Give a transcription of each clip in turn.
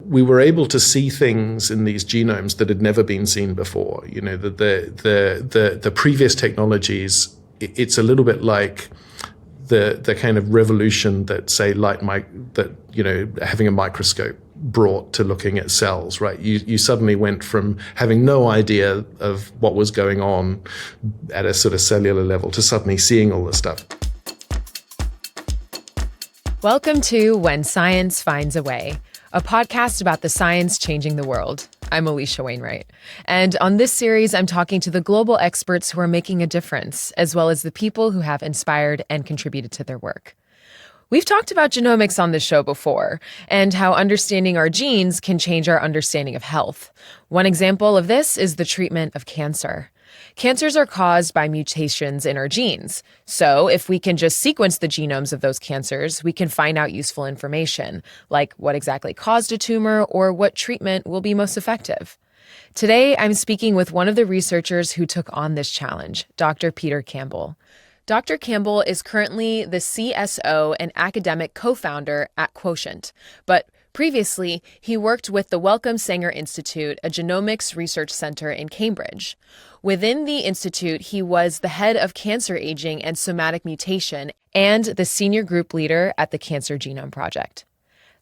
we were able to see things in these genomes that had never been seen before. You know, the previous technologies, it's a little bit like the kind of revolution that, say, having a microscope brought to looking at cells, right? You suddenly went from having no idea of what was going on at a sort of cellular level to suddenly seeing all this stuff. Welcome to When Science Finds a Way, a podcast about the science changing the world. I'm Alisha Wainwright. And on this series, I'm talking to the global experts who are making a difference, as well as the people who have inspired and contributed to their work. We've talked about genomics on this show before, and how understanding our genes can change our understanding of health. One example of this is the treatment of cancer. Cancers are caused by mutations in our genes. So if we can just sequence the genomes of those cancers, we can find out useful information, like what exactly caused a tumor or what treatment will be most effective. Today, I'm speaking with one of the researchers who took on this challenge, Dr. Peter Campbell. Dr. Campbell is currently the CSO and academic co-founder at Quotient, but previously, he worked with the Wellcome Institute, a genomics research center in Cambridge. Within the institute, he was the head of cancer aging and somatic mutation and the senior group leader at the Cancer Genome Project.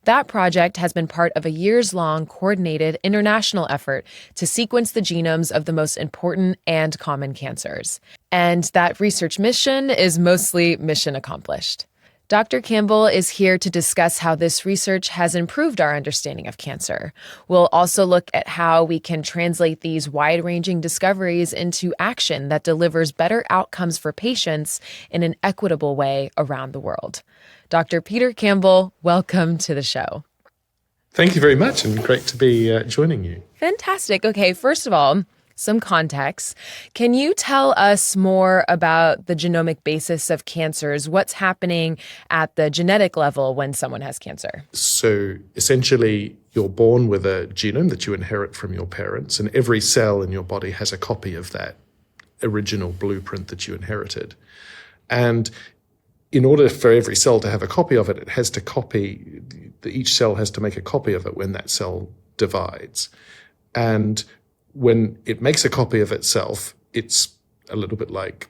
That project has been part of a years-long coordinated international effort to sequence the genomes of the most important and common cancers. And that research mission is mostly mission accomplished. Dr. Campbell is here to discuss how this research has improved our understanding of cancer. We'll also look at how we can translate these wide-ranging discoveries into action that delivers better outcomes for patients in an equitable way around the world. Dr. Peter Campbell, welcome to the show. Thank you very much, and great to be joining you. Fantastic. Okay, first of all, some context. Can you tell us more about the genomic basis of cancers? What's happening at the genetic level when someone has cancer? So essentially, you're born with a genome that you inherit from your parents, and every cell in your body has a copy of that original blueprint that you inherited. And in order for every cell to have a copy of it, it has to copy, each cell has to make a copy of it when that cell divides. And when it makes a copy of itself, it's a little bit like,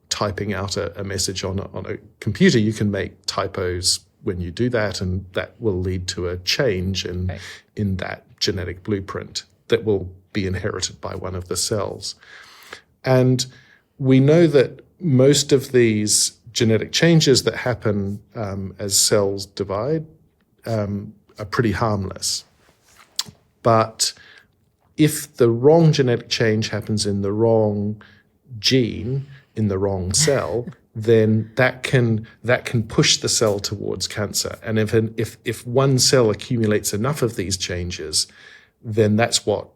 typing out a message on a computer. You can make typos when you do that, and that will lead to a change in that genetic blueprint that will be inherited by one of the cells. And we know that most of these genetic changes that happen as cells divide are pretty harmless. But if the wrong genetic change happens in the wrong gene, in the wrong cell, then that can push the cell towards cancer. And if one cell accumulates enough of these changes, then that's what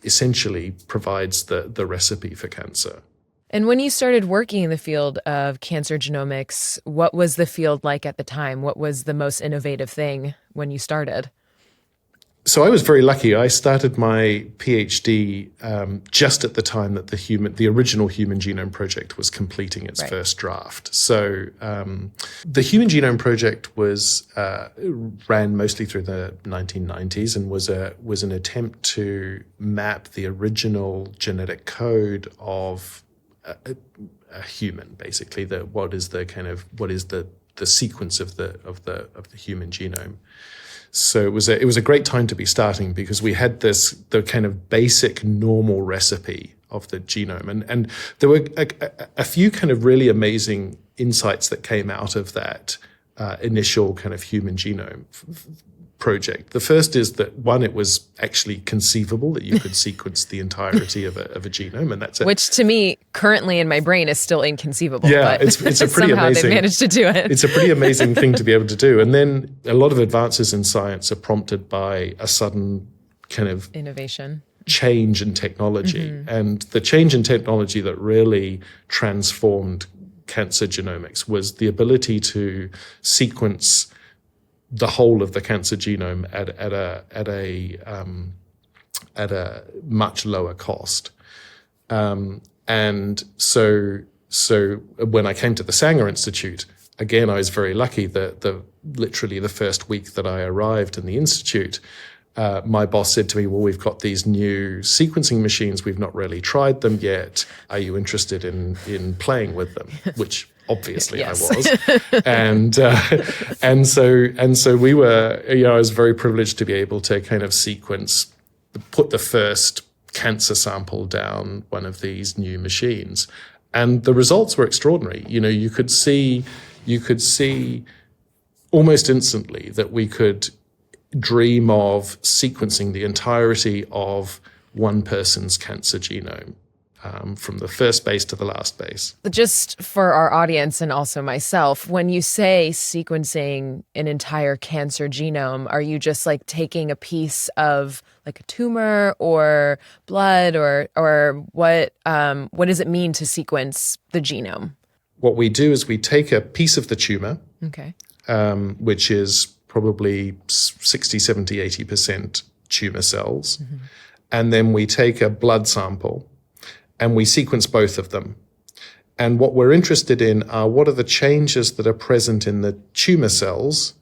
essentially provides the recipe for cancer. And when you started working in the field of cancer genomics, what was the field like at the time? What was the most innovative thing when you started? So I was very lucky. I started my PhD just at the time that the original Human Genome Project was completing its first draft. So the Human Genome Project ran mostly through the 1990s and was an attempt to map the original genetic code of a human, basically. What is the sequence of the human genome. So it was a great time to be starting, because we had the kind of basic normal recipe of the genome. And there were a few kind of really amazing insights that came out of that initial kind of human genome project. The first is that, one, it was actually conceivable that you could sequence the entirety of a genome, and that's it. Which to me, currently in my brain, is still inconceivable. Yeah, but it's a pretty somehow amazing. They managed to do it. It's a pretty amazing thing to be able to do. And then a lot of advances in science are prompted by a sudden kind of innovation, change in technology, and the change in technology that really transformed cancer genomics was the ability to sequence the whole of the cancer genome at a much lower cost. And so when I came to the Sanger Institute, again, I was very lucky that literally the first week that I arrived in the institute, my boss said to me, well, we've got these new sequencing machines. We've not really tried them yet. Are you interested in playing with them? Which obviously I was. And so we were, I was very privileged to be able to kind of put the first cancer sample down one of these new machines. And the results were extraordinary. You could see almost instantly that we could dream of sequencing the entirety of one person's cancer genome, from the first base to the last base. Just for our audience and also myself, when you say sequencing an entire cancer genome, are you just like taking a piece of like a tumor or blood, or what does it mean to sequence the genome? What we do is we take a piece of the tumor, okay, which is probably 60, 70, 80% tumor cells, and then we take a blood sample and we sequence both of them. And what we're interested in are what are the changes that are present in the tumor cells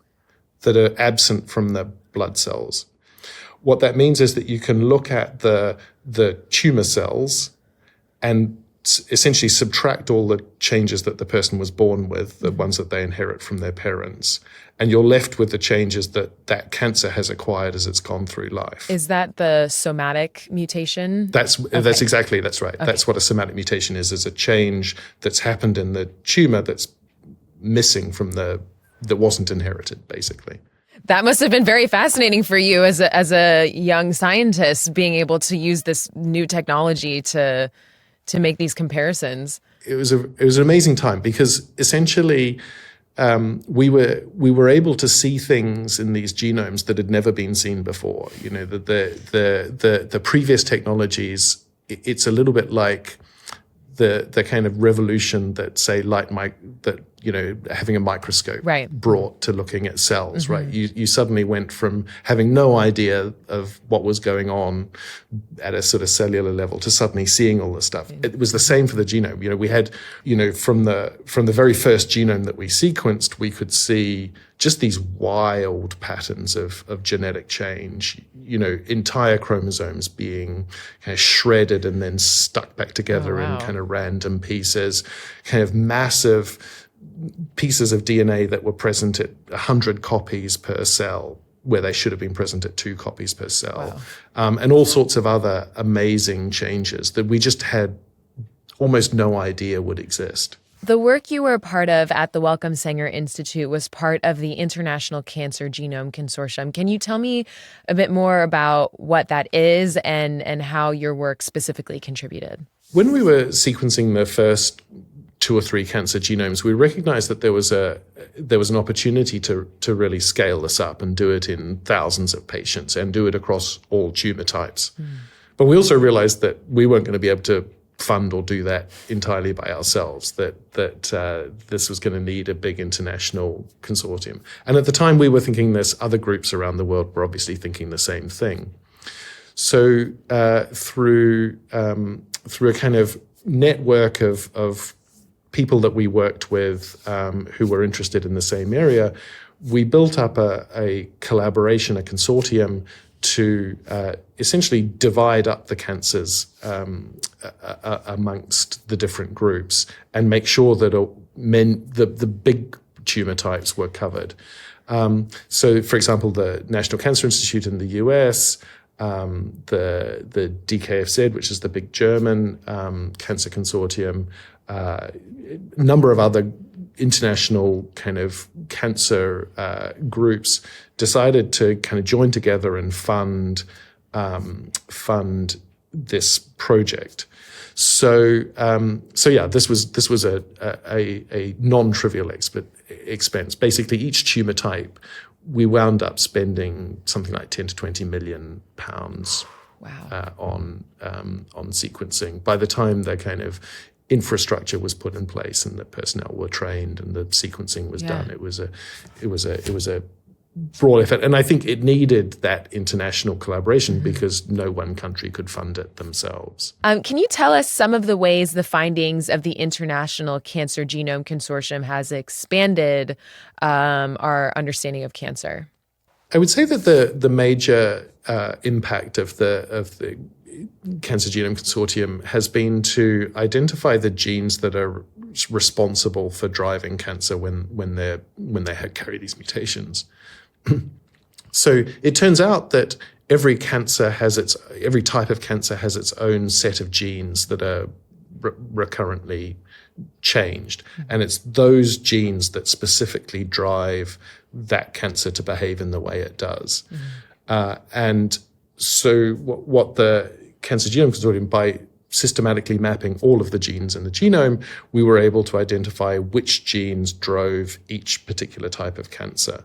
that are absent from the blood cells. What that means is that you can look at the tumor cells and essentially subtract all the changes that the person was born with, the ones that they inherit from their parents, and you're left with the changes that cancer has acquired as it's gone through life. Is that the somatic mutation? That's right. Okay. That's what a somatic mutation is a change that's happened in the tumor that's missing from that wasn't inherited, basically. That must have been very fascinating for you as a young scientist, being able to use this new technology to make these comparisons. It was an amazing time because essentially we were able to see things in these genomes that had never been seen before. The previous technologies, it's a little bit like the kind of revolution that say having a microscope brought to looking at cells, right? You suddenly went from having no idea of what was going on at a sort of cellular level to suddenly seeing all this stuff. It was the same for the genome. We had, from the very first genome that we sequenced, we could see just these wild patterns of genetic change, entire chromosomes being kind of shredded and then stuck back together in kind of random pieces, kind of massive pieces of DNA that were present at 100 copies per cell, where they should have been present at 2 copies per cell, and all sorts of other amazing changes that we just had almost no idea would exist. The work you were a part of at the Wellcome Sanger Institute was part of the International Cancer Genome Consortium. Can you tell me a bit more about what that is and how your work specifically contributed? When we were sequencing the first 2 or 3 cancer genomes, we recognized that there was an opportunity to really scale this up and do it in thousands of patients and do it across all tumor types. But we also realized that we weren't going to be able to fund or do that entirely by ourselves, that this was going to need a big international consortium. And at the time we were thinking there's other groups around the world were obviously thinking the same thing. So through a kind of network of people that we worked with who were interested in the same area, we built up a collaboration, a consortium to essentially divide up the cancers amongst the different groups and make sure that the big tumor types were covered. So, for example, the National Cancer Institute in the US, the DKFZ, which is the big German cancer consortium, a number of other international kind of cancer groups decided to kind of join together and fund this project. So this was a non-trivial expense. Basically, each tumor type, we wound up spending something like 10 to 20 million pounds on sequencing. By the time the kind of infrastructure was put in place and the personnel were trained and the sequencing was done, it was a broad effort. And I think it needed that international collaboration because no one country could fund it themselves. Can you tell us some of the ways the findings of the International Cancer Genome Consortium has expanded our understanding of cancer? I would say that the major impact of the Cancer Genome Consortium has been to identify the genes that are responsible for driving cancer when they carry these mutations. So it turns out that every type of cancer has its own set of genes that are recurrently changed, and it's those genes that specifically drive that cancer to behave in the way it does. And so what the Cancer Genome Consortium, by systematically mapping all of the genes in the genome, we were able to identify which genes drove each particular type of cancer.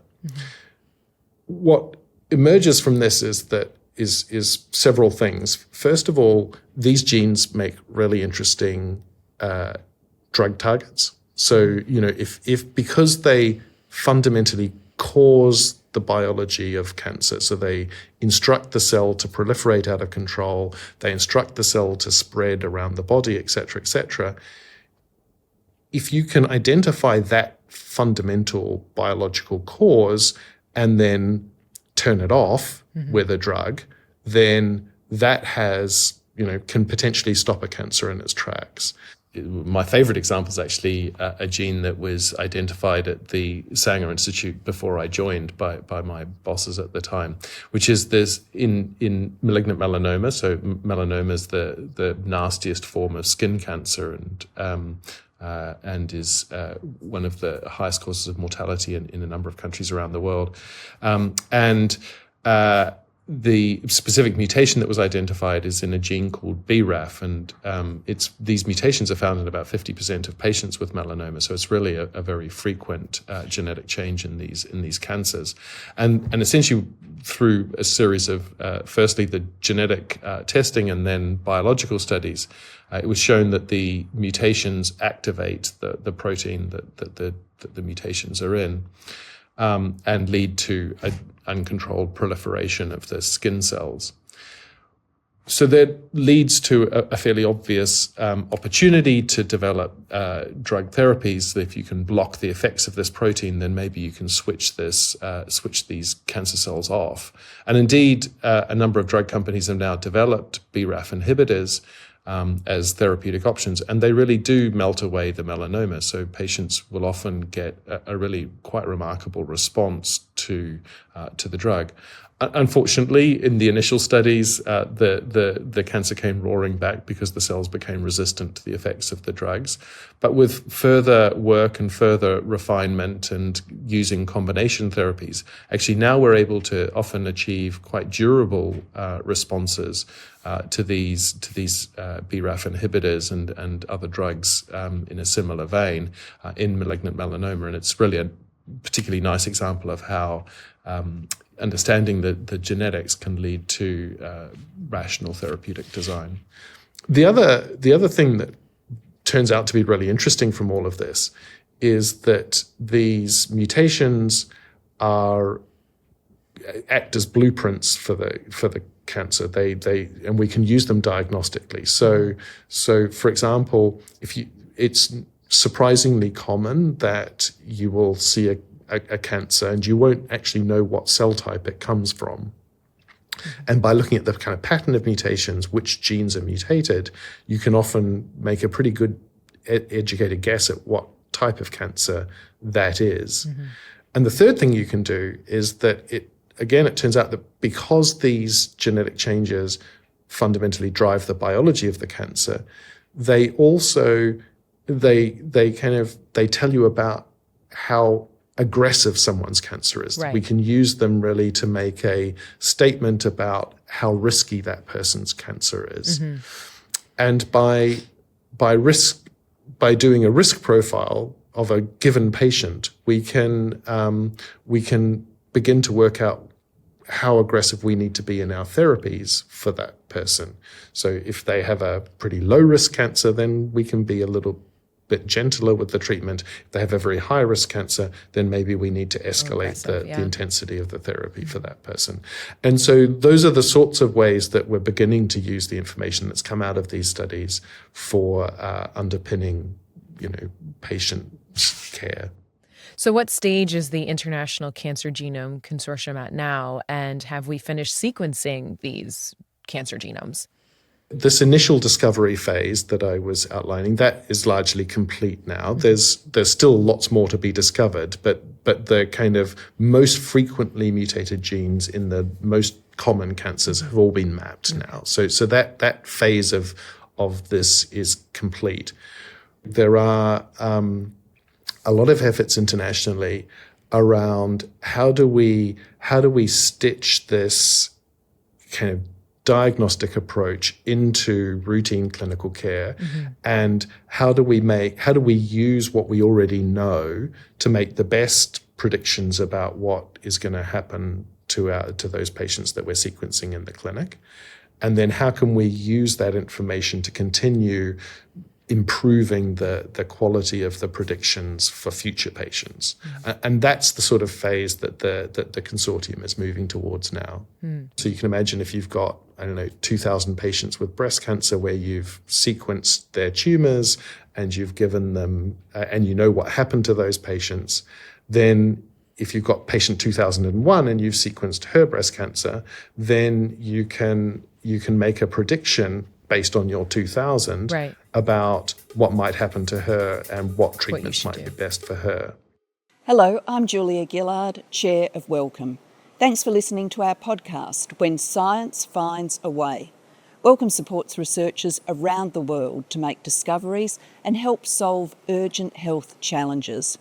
What emerges from this is several things. First of all, these genes make really interesting drug targets. So, if because they fundamentally cause the biology of cancer, so they instruct the cell to proliferate out of control, they instruct the cell to spread around the body, et cetera, if you can identify that fundamental biological cause and then turn it off with a drug, then that can potentially stop a cancer in its tracks. My favorite example is actually a gene that was identified at the Sanger Institute before I joined by my bosses at the time, which is this in malignant melanoma. So melanoma is the nastiest form of skin cancer and is one of the highest causes of mortality in a number of countries around the world. The specific mutation that was identified is in a gene called BRAF, and these mutations are found in about 50% of patients with melanoma. So it's really a very frequent genetic change in these cancers, and essentially through a series of firstly the genetic testing and then biological studies, it was shown that the mutations activate the protein that the mutations are in, and lead to uncontrolled proliferation of the skin cells. So that leads to a fairly obvious opportunity to develop drug therapies. That if you can block the effects of this protein, then maybe you can switch these cancer cells off. And indeed, a number of drug companies have now developed BRAF inhibitors as therapeutic options, and they really do melt away the melanoma. So patients will often get a really quite remarkable response to the drug. Unfortunately, in the initial studies, the cancer came roaring back because the cells became resistant to the effects of the drugs. But with further work and further refinement and using combination therapies, actually now we're able to often achieve quite durable responses to these BRAF inhibitors and other drugs in a similar vein in malignant melanoma. And it's really a particularly nice example of how understanding the genetics can lead to rational therapeutic design. The other thing that turns out to be really interesting from all of this is that these mutations act as blueprints for the cancer. And we can use them diagnostically. So for example, it's surprisingly common that you will see a cancer and you won't actually know what cell type it comes from. And by looking at the kind of pattern of mutations, which genes are mutated, you can often make a pretty good educated guess at what type of cancer that is. And the third thing you can do is that it turns out that because these genetic changes fundamentally drive the biology of the cancer, they also they tell you about how aggressive someone's cancer is. Right. We can use them really to make a statement about how risky that person's cancer is. And by doing a risk profile of a given patient, we can begin to work out how aggressive we need to be in our therapies for that person. So if they have a pretty low risk cancer, then we can be a little bit gentler with the treatment. If they have a very high-risk cancer, then maybe we need to escalate the intensity of the therapy for that person. And so those are the sorts of ways that we're beginning to use the information that's come out of these studies for underpinning, patient care. So what stage is the International Cancer Genome Consortium at now, and have we finished sequencing these cancer genomes? This initial discovery phase that I was outlining, that is largely complete now. There's still lots more to be discovered, but the kind of most frequently mutated genes in the most common cancers have all been mapped now. So that phase of this is complete. There are a lot of efforts internationally around how do we stitch this kind of diagnostic approach into routine clinical care, and how do we use what we already know to make the best predictions about what is going to happen to those patients that we're sequencing in the clinic, and then how can we use that information to continue improving the quality of the predictions for future patients. And that's the sort of phase that the consortium is moving towards now. So you can imagine if you've got, 2,000 patients with breast cancer where you've sequenced their tumors and you've given them, and you know what happened to those patients, then if you've got patient 2001 and you've sequenced her breast cancer, then you can make a prediction based on your 2000 about what might happen to her and what treatments might be best for her. Hello, I'm Julia Gillard, Chair of Wellcome. Thanks for listening to our podcast, When Science Finds a Way. Wellcome supports researchers around the world to make discoveries and help solve urgent health challenges.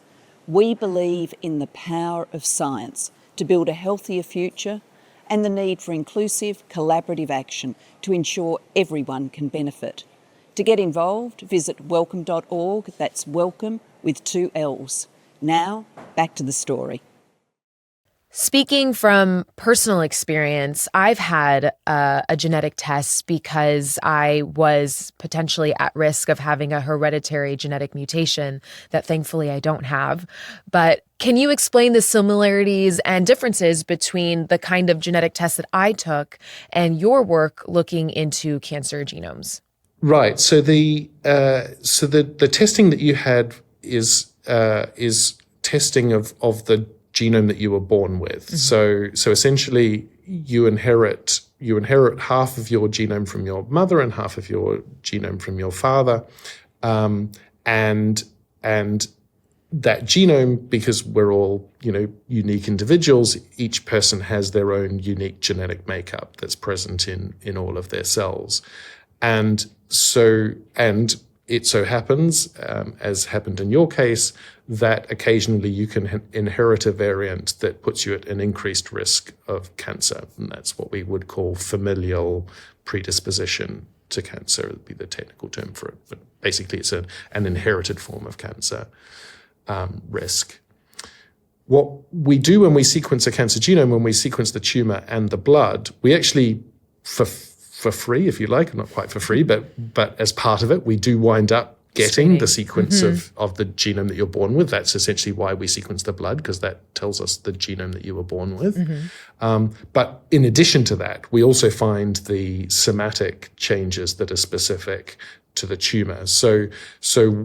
We believe in the power of science to build a healthier future and the need for inclusive, collaborative action to ensure everyone can benefit. To get involved, visit wellcome.org. That's welcome with 2 L's. Now, back to the story. Speaking from personal experience, I've had a genetic test because I was potentially at risk of having a hereditary genetic mutation that thankfully I don't have. But can you explain the similarities and differences between the kind of genetic test that I took and your work looking into cancer genomes? Right. So the testing that you had is testing of the genome that you were born with. So essentially you inherit half of your genome from your mother and half of your genome from your father. And that genome, because we're all, unique individuals, each person has their own unique genetic makeup that's present in all of their cells. And it so happens, as happened in your case, that occasionally you can inherit a variant that puts you at an increased risk of cancer. And that's what we would call familial predisposition to cancer, would be the technical term for it. But basically it's an inherited form of cancer risk. What we do when we sequence a cancer genome, when we sequence the tumor and the blood, we actually, for free, if you like, not quite for free, but as part of it, we do wind up getting the sequence of the genome that you're born with. That's essentially why we sequence the blood, because that tells us the genome that you were born with. But in addition to that, we also find the somatic changes that are specific to the tumor. So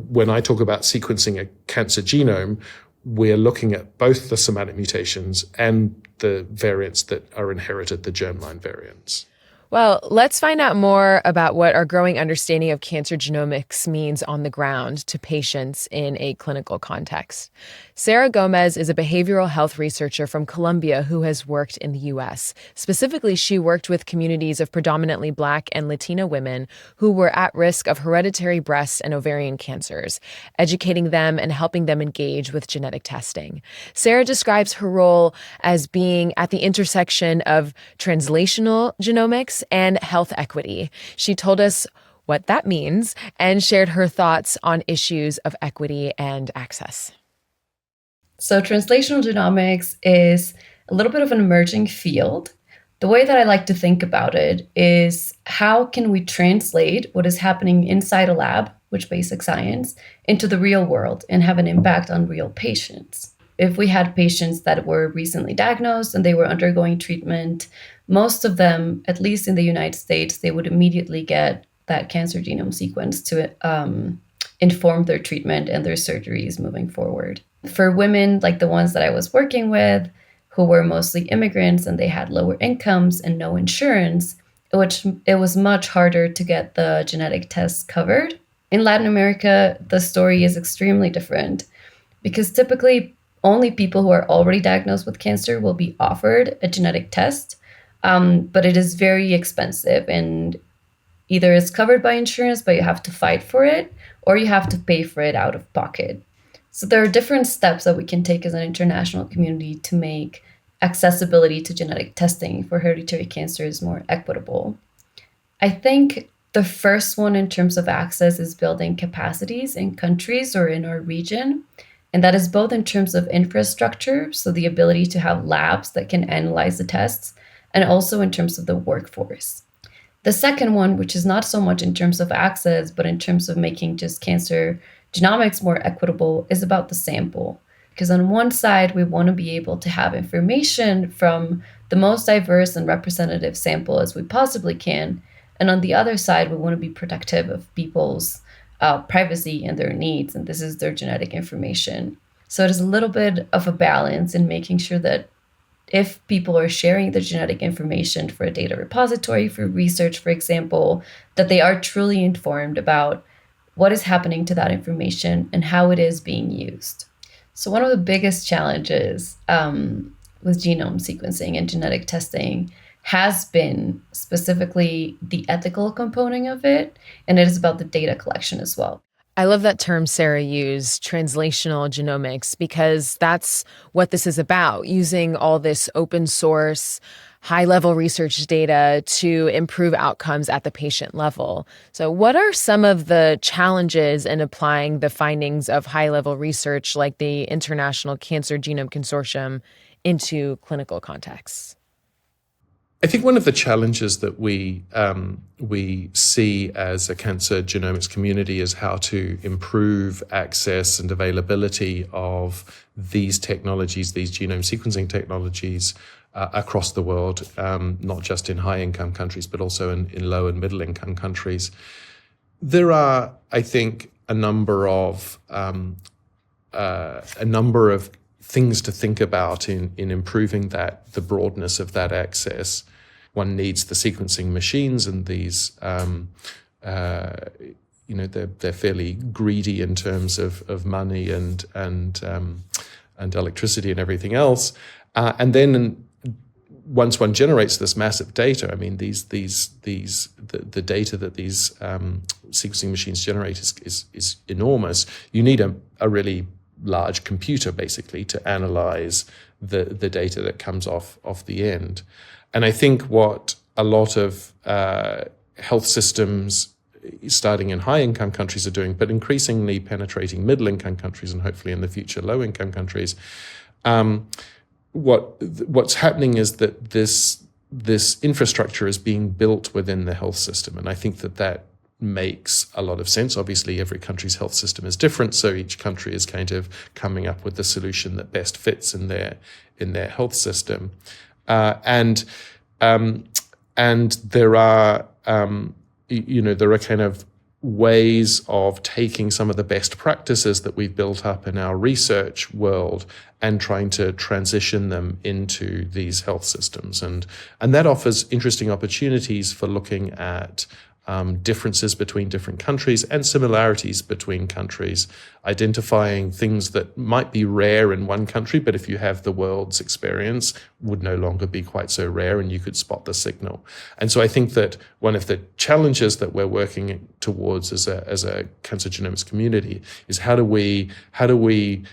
when I talk about sequencing a cancer genome, we're looking at both the somatic mutations and the variants that are inherited, the germline variants. Well, let's find out more about what our growing understanding of cancer genomics means on the ground to patients in a clinical context. Sara Gómez is a behavioral health researcher from Colombia who has worked in the U.S. Specifically, she worked with communities of predominantly Black and Latina women who were at risk of hereditary breast and ovarian cancers, educating them and helping them engage with genetic testing. Sara describes her role as being at the intersection of translational genomics and health equity. She told us what that means and shared her thoughts on issues of equity and access. So translational genomics is a little bit of an emerging field. The way that I like to think about it is how can we translate what is happening inside a lab which basic science, into the real world and have an impact on real patients. If we had patients that were recently diagnosed and they were undergoing treatment, most of them, at least in the United States, they would immediately get that cancer genome sequence to inform their treatment and their surgeries moving forward. For women like the ones that I was working with, who were mostly immigrants and they had lower incomes and no insurance, it was much harder to get the genetic tests covered. In Latin America, the story is extremely different because typically only people who are already diagnosed with cancer will be offered a genetic test, but it is very expensive and either it's covered by insurance, but you have to fight for it, or you have to pay for it out of pocket. So there are different steps that we can take as an international community to make accessibility to genetic testing for hereditary cancers more equitable. I think the first one in terms of access is building capacities in countries or in our region. And that is both in terms of infrastructure, so the ability to have labs that can analyze the tests, and also in terms of the workforce. The second one, which is not so much in terms of access, but in terms of making just cancer genomics more equitable, is about the sample. Because on one side, we want to be able to have information from the most diverse and representative sample as we possibly can. And on the other side, we want to be protective of people's privacy and their needs, and this is their genetic information. So it is a little bit of a balance in making sure that if people are sharing their genetic information for a data repository, for research, for example, that they are truly informed about what is happening to that information and how it is being used. So one of the biggest challenges with genome sequencing and genetic testing has been specifically the ethical component of it, and it is about the data collection as well. I love that term Sara used, translational genomics, because that's what this is about, using all this open source, high-level research data to improve outcomes at the patient level. So what are some of the challenges in applying the findings of high-level research like the International Cancer Genome Consortium into clinical contexts? I think one of the challenges that we see as a cancer genomics community is how to improve access and availability of these technologies, these genome sequencing technologies across the world, not just in high-income countries, but also in low and middle-income countries. There are, I think, a number of things to think about in improving the broadness of that access. One needs the sequencing machines, and these, they're fairly greedy in terms of money and electricity and everything else. And then once one generates this massive data, I mean, the data that these sequencing machines generate is enormous. You need a really large computer basically to analyze the data that comes off the end. And I think what a lot of health systems starting in high-income countries are doing, but increasingly penetrating middle-income countries and hopefully in the future low-income countries, what's happening is that this infrastructure is being built within the health system. And I think that makes a lot of sense. Obviously, every country's health system is different, so each country is kind of coming up with the solution that best fits in their health system. And there are there are kind of ways of taking some of the best practices that we've built up in our research world and trying to transition them into these health systems. And that offers interesting opportunities for looking at differences between different countries and similarities between countries, identifying things that might be rare in one country, but if you have the world's experience, would no longer be quite so rare, and you could spot the signal. And so I think that one of the challenges that we're working towards as a cancer genomics community is how do we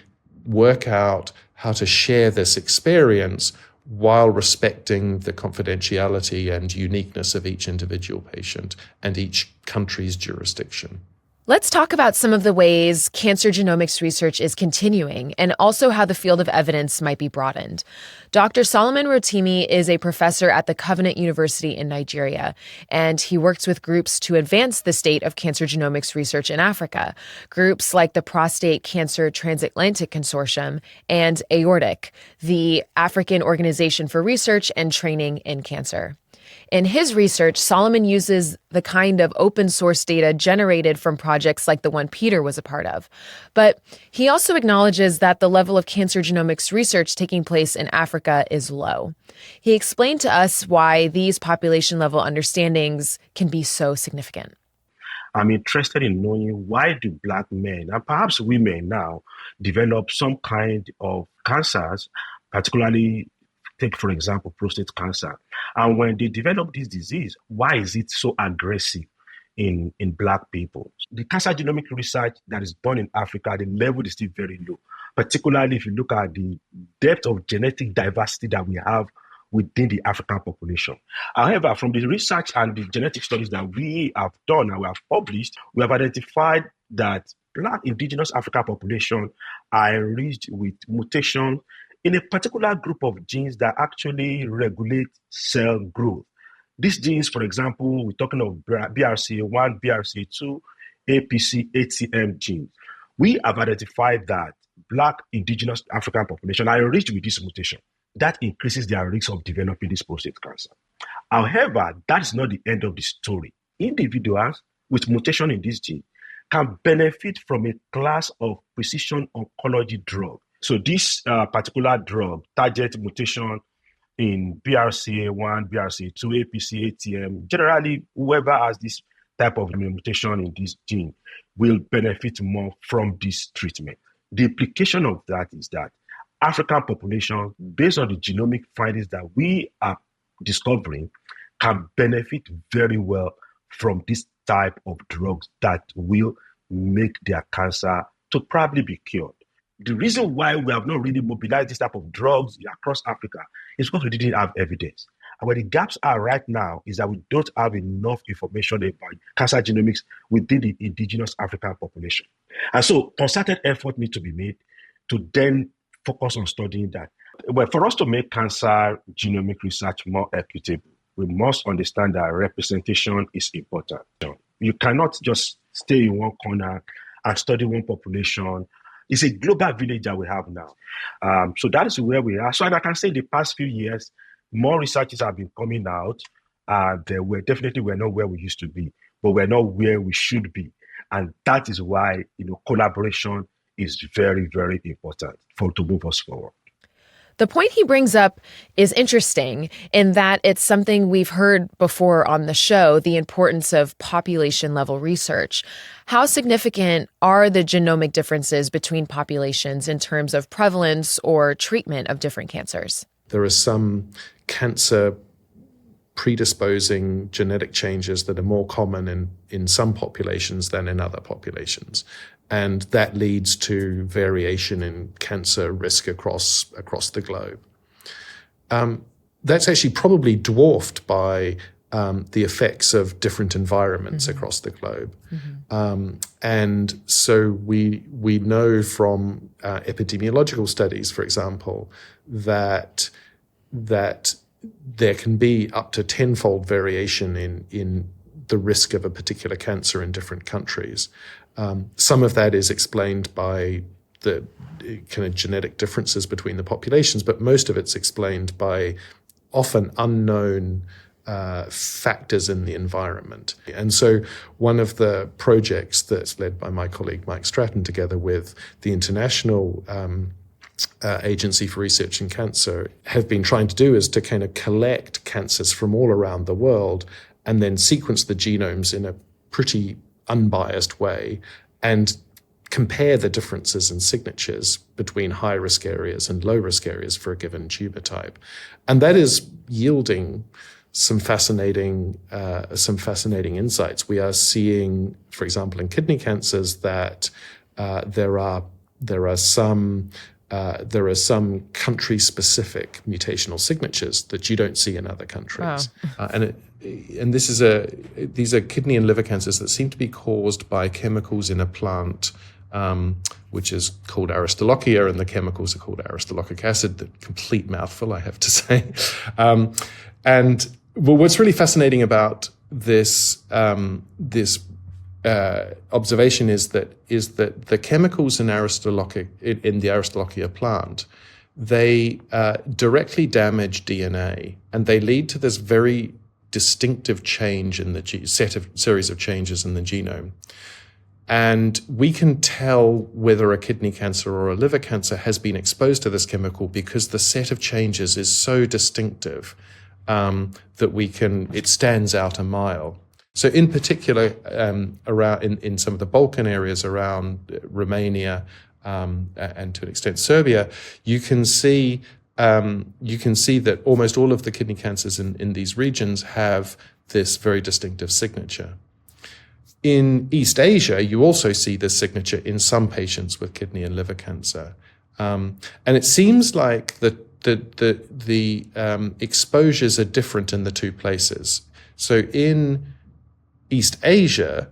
work out how to share this experience while respecting the confidentiality and uniqueness of each individual patient and each country's jurisdiction. Let's talk about some of the ways cancer genomics research is continuing and also how the field of evidence might be broadened. Dr. Solomon Rotimi is a professor at the Covenant University in Nigeria, and he works with groups to advance the state of cancer genomics research in Africa, groups like the Prostate Cancer Transatlantic Consortium and Aortic, the African Organization for Research and Training in Cancer. In his research, Solomon uses the kind of open source data generated from projects like the one Peter was a part of. But he also acknowledges that the level of cancer genomics research taking place in Africa is low. He explained to us why these population level understandings can be so significant. I'm interested in knowing why do Black men and perhaps women now develop some kind of cancers, particularly take, for example, prostate cancer. And when they develop this disease, why is it so aggressive in Black people? The cancer genomic research that is done in Africa, the level is still very low, particularly if you look at the depth of genetic diversity that we have within the African population. However, from the research and the genetic studies that we have done and we have published, we have identified that Black indigenous African population are enriched with mutation in a particular group of genes that actually regulate cell growth. These genes, for example, we're talking of BRCA1, BRCA2, APC, ATM genes. We have identified that Black indigenous African population are enriched with this mutation. That increases their risk of developing this prostate cancer. However, that's not the end of the story. Individuals with mutation in this gene can benefit from a class of precision oncology drug. So this particular drug targets mutation in BRCA1, BRCA2, APC, ATM. Generally, whoever has this type of mutation in this gene will benefit more from this treatment. The implication of that is that African population, based on the genomic findings that we are discovering, can benefit very well from this type of drugs that will make their cancer to probably be cured. The reason why we have not really mobilized this type of drugs across Africa is because we didn't have evidence. And where the gaps are right now is that we don't have enough information about cancer genomics within the indigenous African population. And so concerted effort needs to be made to then focus on studying that. Well, for us to make cancer genomic research more equitable, we must understand that representation is important. You cannot just stay in one corner and study one population. It's a global village that we have now. So that is where we are. So and I can say in the past few years, more researchers have been coming out. We're not where we used to be, but we're not where we should be. And that is why, collaboration is very, very important to move us forward. The point he brings up is interesting in that it's something we've heard before on the show, the importance of population-level research. How significant are the genomic differences between populations in terms of prevalence or treatment of different cancers? There are some cancer predisposing genetic changes that are more common in some populations than in other populations. And that leads to variation in cancer risk across the globe. That's actually probably dwarfed by the effects of different environments across the globe. And so we know from epidemiological studies, for example, that there can be up to 10-fold variation in the risk of a particular cancer in different countries. Some of that is explained by the kind of genetic differences between the populations, but most of it's explained by often unknown factors in the environment. And so one of the projects that's led by my colleague Mike Stratton together with the International Agency for Research in Cancer have been trying to do is to kind of collect cancers from all around the world and then sequence the genomes in a pretty unbiased way and compare the differences in signatures between high-risk areas and low-risk areas for a given tumor type. And that is yielding some fascinating insights. We are seeing, for example, in kidney cancers that there are some there are some country-specific mutational signatures that you don't see in other countries. Wow. And these are kidney and liver cancers that seem to be caused by chemicals in a plant, which is called Aristolochia, and the chemicals are called aristolochic acid. The complete mouthful, I have to say. And what's really fascinating about this observation is that the chemicals in the Aristolochia plant, they directly damage DNA, and they lead to this very distinctive change in the series of changes in the genome. And we can tell whether a kidney cancer or a liver cancer has been exposed to this chemical because the set of changes is so distinctive that it stands out a mile. So in particular, around in some of the Balkan areas around Romania and to an extent Serbia, you can see that almost all of the kidney cancers in these regions have this very distinctive signature. In East Asia, you also see this signature in some patients with kidney and liver cancer, and it seems like the exposures are different in the two places. So in East Asia,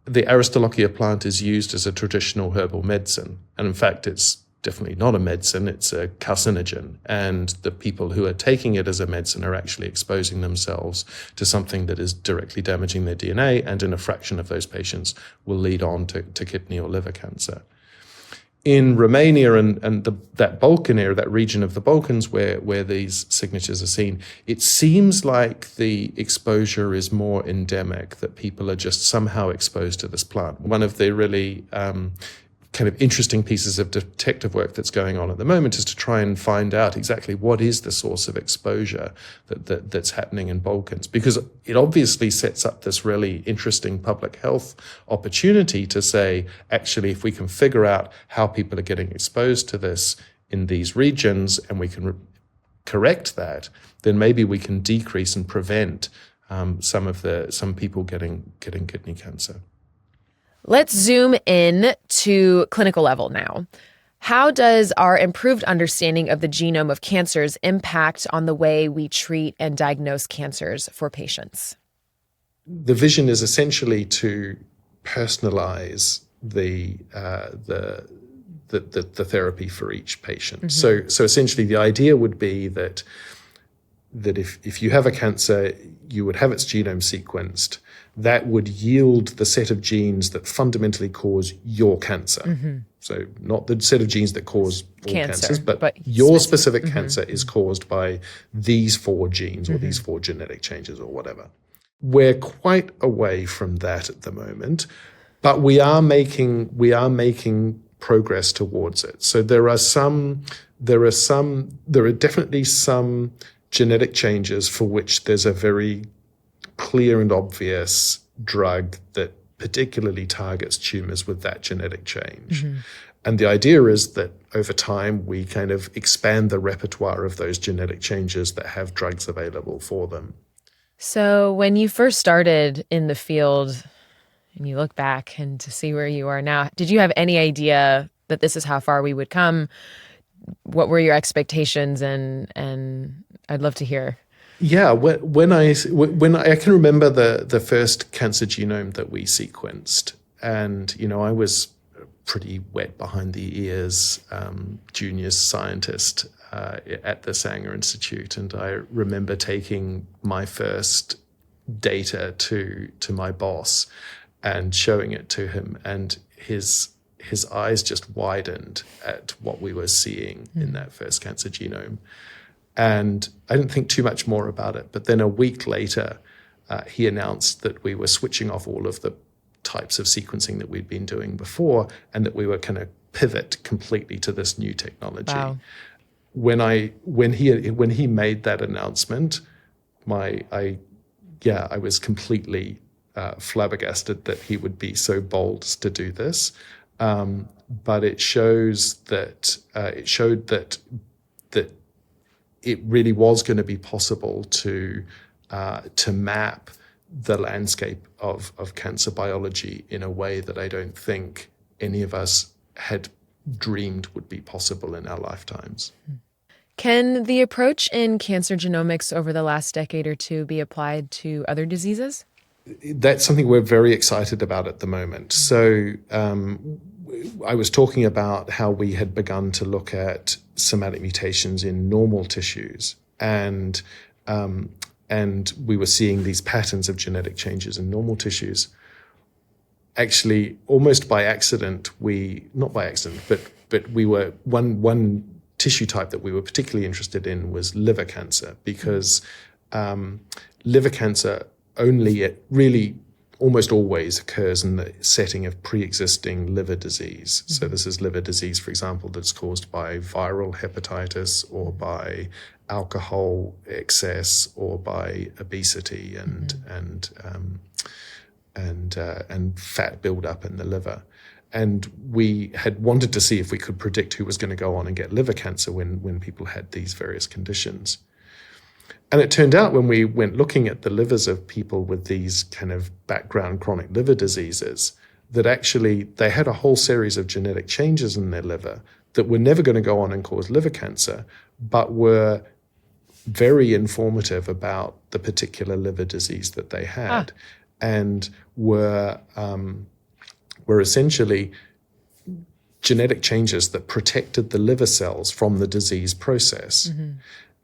the Aristolochia plant is used as a traditional herbal medicine. And in fact, it's definitely not a medicine, it's a carcinogen. And the people who are taking it as a medicine are actually exposing themselves to something that is directly damaging their DNA, and in a fraction of those patients will lead on to kidney or liver cancer. In Romania and that Balkan area, that region of the Balkans where these signatures are seen, it seems like the exposure is more endemic, that people are just somehow exposed to this plant. One of the really kind of interesting pieces of detective work that's going on at the moment is to try and find out exactly what is the source of exposure that's happening in Balkans, because it obviously sets up this really interesting public health opportunity to say, actually, if we can figure out how people are getting exposed to this in these regions and we can correct that, then maybe we can decrease and prevent some people getting kidney cancer. Let's zoom in to clinical level now. How does our improved understanding of the genome of cancers impact on the way we treat and diagnose cancers for patients? The vision is essentially to personalize the therapy for each patient. Mm-hmm. So essentially, the idea would be that if you have a cancer, you would have its genome sequenced. That would yield the set of genes that fundamentally cause your cancer. Mm-hmm. So not the set of genes that cause all cancers, but your specific cancer is caused by these 4 genes or these 4 genetic changes or whatever. We're quite away from that at the moment, but we are making progress towards it. So there are definitely some genetic changes for which there's a very clear and obvious drug that particularly targets tumors with that genetic change. Mm-hmm. And the idea is that over time, we kind of expand the repertoire of those genetic changes that have drugs available for them. So when you first started in the field and you look back and to see where you are now, did you have any idea that this is how far we would come? What were your expectations? And I'd love to hear. Yeah, when I can remember the first cancer genome that we sequenced, and I was pretty wet behind the ears, junior scientist at the Sanger Institute, and I remember taking my first data to my boss and showing it to him, and his eyes just widened at what we were seeing in that first cancer genome. And I didn't think too much more about it. But then a week later, he announced that we were switching off all of the types of sequencing that we'd been doing before, and that we were going to pivot completely to this new technology. Wow. When he made that announcement, I was completely flabbergasted that he would be so bold to do this. But it showed that it really was going to be possible to map the landscape of cancer biology in a way that I don't think any of us had dreamed would be possible in our lifetimes. Can the approach in cancer genomics over the last decade or two be applied to other diseases? That's something we're very excited about at the moment. So I was talking about how we had begun to look at somatic mutations in normal tissues, and we were seeing these patterns of genetic changes in normal tissues. Actually, almost by accident, not by accident, but we were one tissue type that we were particularly interested in was liver cancer, because liver cancer really almost always occurs in the setting of pre-existing liver disease. So this is liver disease, for example, that's caused by viral hepatitis or by alcohol excess or by obesity and fat buildup in the liver. And we had wanted to see if we could predict who was going to go on and get liver cancer when people had these various conditions. And it turned out when we went looking at the livers of people with these kind of background chronic liver diseases, that actually they had a whole series of genetic changes in their liver that were never going to go on and cause liver cancer, but were very informative about the particular liver disease that they had, and were essentially genetic changes that protected the liver cells from the disease process.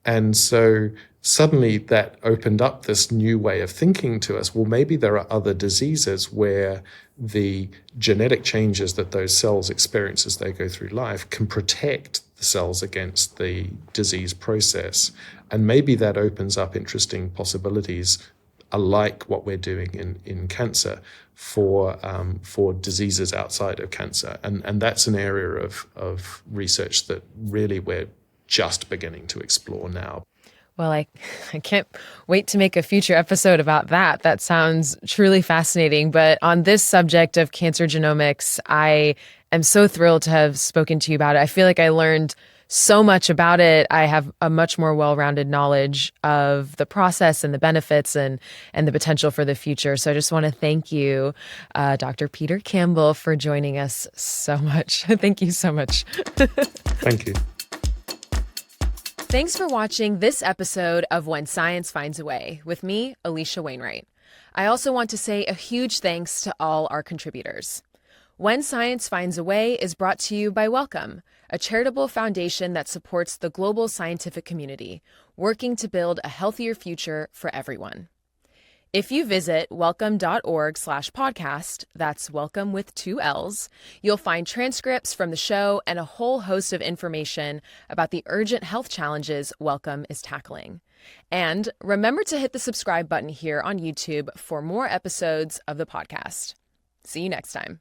And so suddenly that opened up this new way of thinking to us. Well, maybe there are other diseases where the genetic changes that those cells experience as they go through life can protect the cells against the disease process. And maybe that opens up interesting possibilities alike what we're doing in cancer for diseases outside of cancer. And that's an area of research that really we're just beginning to explore now. Well, I can't wait to make a future episode about that. That sounds truly fascinating. But on this subject of cancer genomics, I am so thrilled to have spoken to you about it. I feel like I learned so much about it. I have a much more well-rounded knowledge of the process and the benefits and the potential for the future. So I just want to thank you, Dr. Peter Campbell, for joining us so much. Thank you so much. Thank you. Thanks for watching this episode of When Science Finds a Way with me, Alisha Wainwright. I also want to say a huge thanks to all our contributors. When Science Finds a Way is brought to you by Wellcome, a charitable foundation that supports the global scientific community, working to build a healthier future for everyone. If you visit wellcome.org/podcast, that's welcome with 2 L's, you'll find transcripts from the show and a whole host of information about the urgent health challenges Wellcome is tackling. And remember to hit the subscribe button here on YouTube for more episodes of the podcast. See you next time.